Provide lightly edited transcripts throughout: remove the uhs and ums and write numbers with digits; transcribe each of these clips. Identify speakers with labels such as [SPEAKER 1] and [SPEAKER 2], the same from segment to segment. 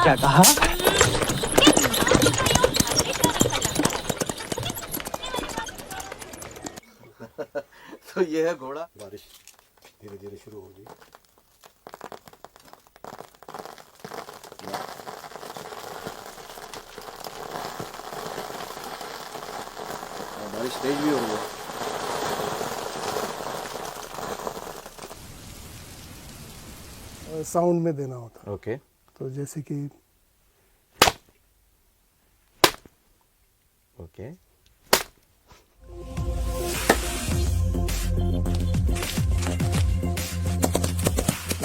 [SPEAKER 1] क्या कहा?
[SPEAKER 2] तो ये है घोड़ा। बारिश धीरे धीरे शुरू होगी। बारिश तेज भी हो रही है।
[SPEAKER 3] साउंड में देना होता है।
[SPEAKER 2] ओके।
[SPEAKER 3] तो जैसे कि
[SPEAKER 2] ओके।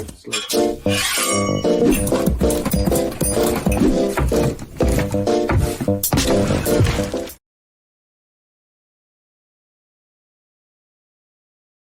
[SPEAKER 2] It's like